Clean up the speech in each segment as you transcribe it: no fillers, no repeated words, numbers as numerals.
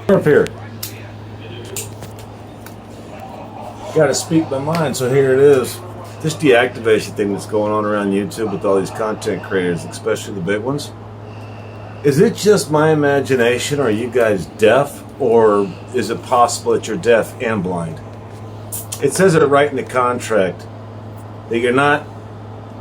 Up here. Gotta speak my mind, so here it is. This deactivation thing that's going on around YouTube with all these content creators, especially the big ones. Is it just my imagination? Are you guys deaf? Or is it possible that you're deaf and blind? It says it right in the contract that you're not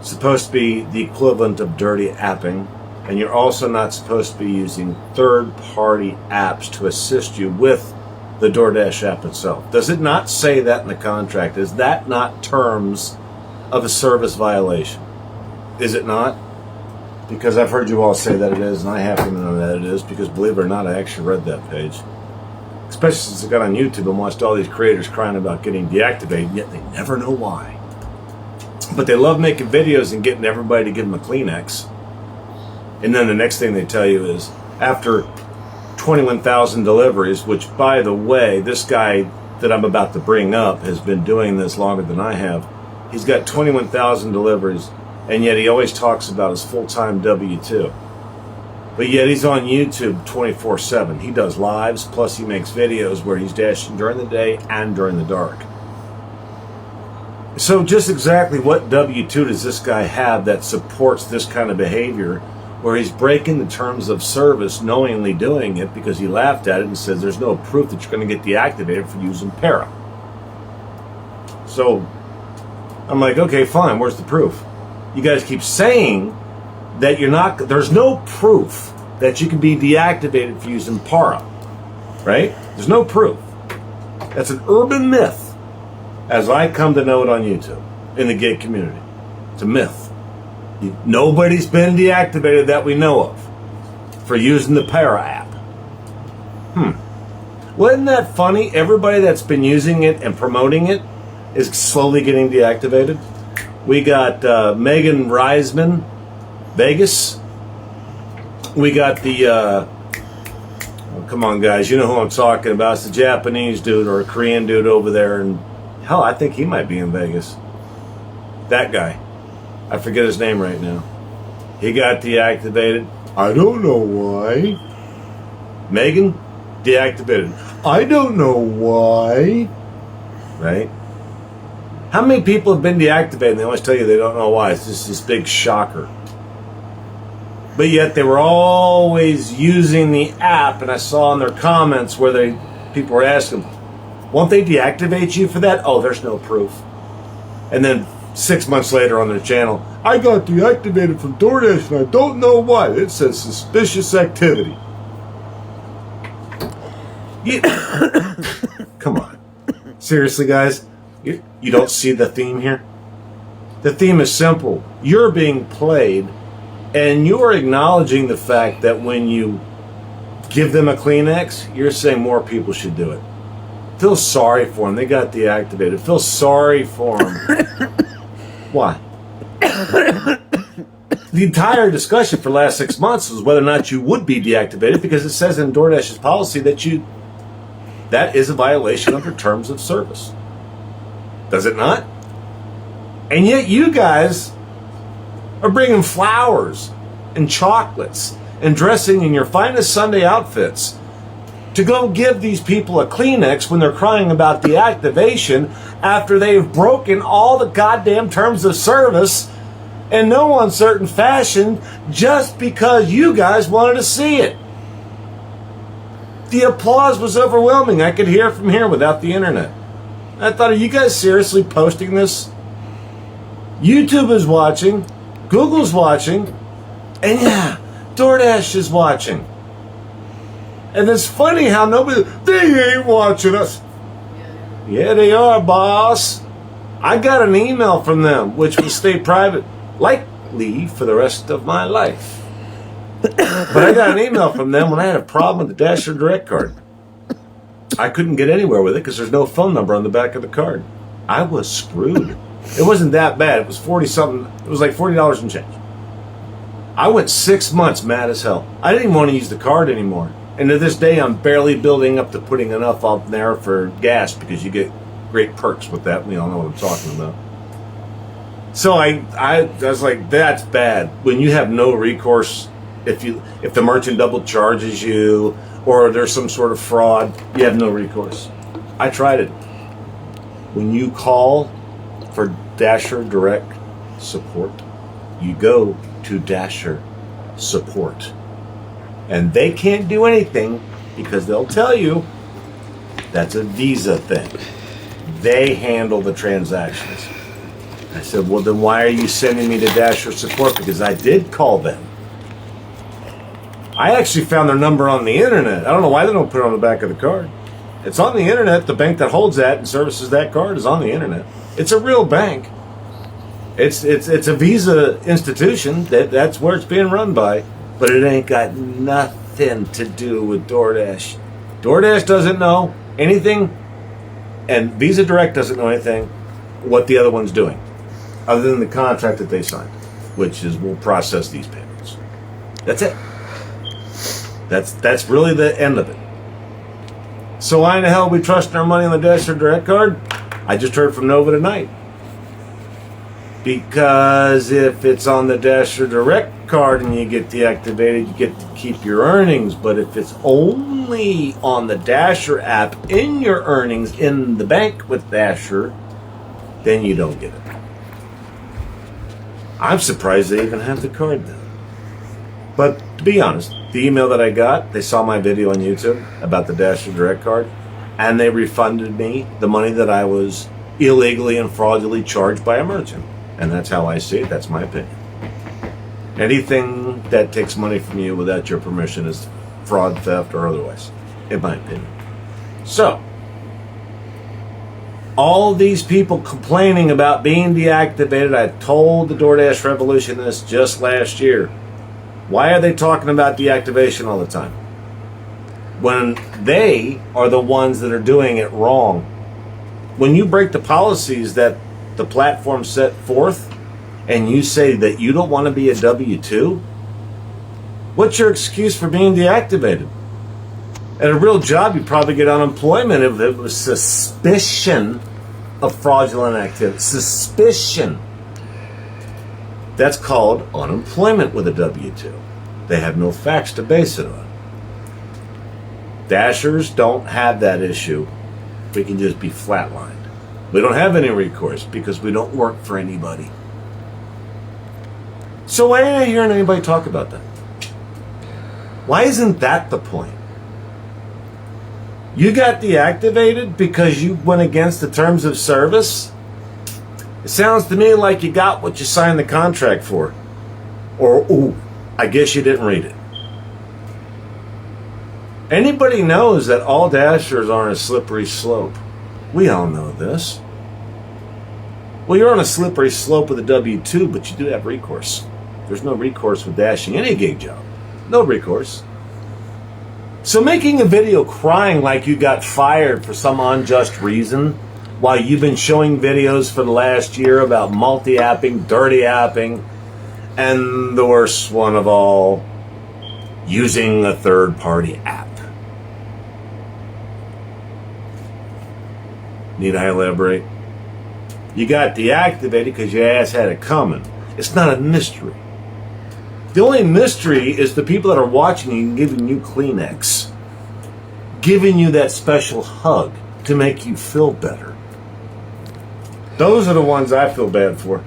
supposed to be the equivalent of dirty apping, and you're also not supposed to be using third-party apps to assist you with the DoorDash app itself. Does it not say that in the contract? Is that not terms of a service violation? Is it not? Because I've heard you all say that it is, and I happen to know that it is, because believe it or not, I actually read that page. Especially since I got on YouTube and watched all these creators crying about getting deactivated, yet they never know why. But they love making videos and getting everybody to give them a Kleenex. And then the next thing they tell you is, after 21,000 deliveries, which, by the way, this guy that I'm about to bring up has been doing this longer than I have. He's got 21,000 deliveries, and yet he always talks about his full-time W-2. But yet he's on YouTube 24/7. He does lives, plus he makes videos where he's dashing during the day and during the dark. So just exactly what W-2 does this guy have that supports this kind of behavior, where he's breaking the terms of service, knowingly doing it because he laughed at it and says there's no proof that you're going to get deactivated for using para? So I'm like, okay, fine, where's the proof? You guys keep saying that you're not, there's no proof that you can be deactivated for using para, right? There's no proof. That's an urban myth, as I come to know it on YouTube, in the gay community. It's a myth. Nobody's been deactivated that we know of for using the para app. Well, isn't that funny? Everybody that's been using it and promoting it is slowly getting deactivated. We got Megan Reisman, Vegas. We got the, oh, come on guys, you know who I'm talking about. It's the Japanese dude or a Korean dude over there. And hell, I think he might be in Vegas. That guy. I forget his name right now. He got deactivated. I don't know why. Megan, deactivated. I don't know why. Right? How many people have been deactivated and they always tell you they don't know why? It's just this big shocker. But yet they were always using the app, and I saw in their comments where people were asking, won't they deactivate you for that? Oh, there's no proof. And then 6 months later on their channel, I got deactivated from DoorDash and I don't know why. It says suspicious activity. Come on. Seriously, guys? You don't see the theme here? The theme is simple. You're being played, and you're acknowledging the fact that when you give them a Kleenex, you're saying more people should do it. Feel sorry for them. They got deactivated. Feel sorry for them. Why? The entire discussion for the last 6 months was whether or not you would be deactivated, because it says in DoorDash's policy that is a violation of your terms of service. Does it not? And yet you guys are bringing flowers and chocolates and dressing in your finest Sunday outfits to go give these people a Kleenex when they're crying about deactivation after they've broken all the goddamn terms of service in no uncertain fashion just because you guys wanted to see it. The applause was overwhelming. I could hear from here without the internet. I thought, are you guys seriously posting this? YouTube is watching, Google's watching, and yeah, DoorDash is watching. And it's funny how they ain't watching us. Yeah, they are, boss. I got an email from them, which will stay private, likely for the rest of my life. But I got an email from them when I had a problem with the Dasher Direct card. I couldn't get anywhere with it because there's no phone number on the back of the card. I was screwed. It wasn't that bad. It was 40-something. It was like $40 and change. I went 6 months mad as hell. I didn't even want to use the card anymore. And to this day, I'm barely building up to putting enough up there for gas, because you get great perks with that. We all know what I'm talking about. So I was like, that's bad. When you have no recourse, if the merchant double charges you, or there's some sort of fraud, you have no recourse. I tried it. When you call for Dasher Direct support, you go to Dasher support. And they can't do anything because they'll tell you that's a Visa thing. They handle the transactions. I said, well, then why are you sending me to Dasher support? Because I did call them. I actually found their number on the internet. I don't know why they don't put it on the back of the card. It's on the internet. The bank that holds that and services that card is on the internet. It's a real bank. It's a Visa institution. That's where it's being run by. But it ain't got nothing to do with DoorDash. DoorDash doesn't know anything, and Visa Direct doesn't know anything what the other one's doing, other than the contract that they signed, which is we'll process these payments. That's it. That's really the end of it. So why in the hell are we trusting our money on the Dasher Direct card? I just heard from Nova tonight. Because if it's on the Dasher Direct card and you get deactivated, you get to keep your earnings. But if it's only on the Dasher app in your earnings in the bank with Dasher, then you don't get it. I'm surprised they even have the card then. But to be honest, the email that I got, they saw my video on YouTube about the Dasher Direct card, and they refunded me the money that I was illegally and fraudulently charged by a merchant. And that's how I see it. That's my opinion. Anything that takes money from you without your permission is fraud, theft, or otherwise, in my opinion. So, all these people complaining about being deactivated, I told the DoorDash Revolution this just last year. Why are they talking about deactivation all the time? When they are the ones that are doing it wrong. When you break the policies that the platform set forth and you say that you don't want to be a W-2, what's your excuse for being deactivated? At a real job, you'd probably get unemployment if it was suspicion of fraudulent activity. Suspicion. That's called unemployment with a W-2. They have no facts to base it on. Dashers don't have that issue. We can just be flatlined. We don't have any recourse because we don't work for anybody. So why ain't I hearing anybody talk about that? Why isn't that the point? You got deactivated because you went against the terms of service? It sounds to me like you got what you signed the contract for. Or, ooh, I guess you didn't read it. Anybody knows that all Dashers are on a slippery slope. We all know this. Well, you're on a slippery slope with a W-2, but you do have recourse. There's no recourse with dashing any gig job. No recourse. So making a video crying like you got fired for some unjust reason, while you've been showing videos for the last year about multi-apping, dirty apping, and the worst one of all, using a third-party app. Need I elaborate? You got deactivated because your ass had it coming. It's not a mystery. The only mystery is the people that are watching you and giving you Kleenex, giving you that special hug to make you feel better. Those are the ones I feel bad for.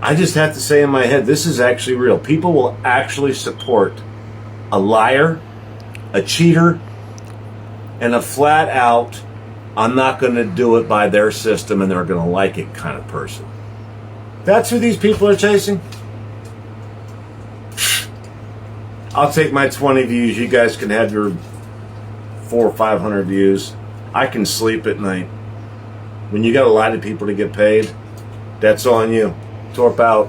I just have to say in my head, this is actually real. People will actually support a liar, a cheater, and a flat out, I'm not going to do it by their system and they're going to like it kind of person. That's who these people are chasing. I'll take my 20 views. You guys can have your 400 or 500 views. I can sleep at night. When you got a lot of people to get paid, that's on you. Torp out.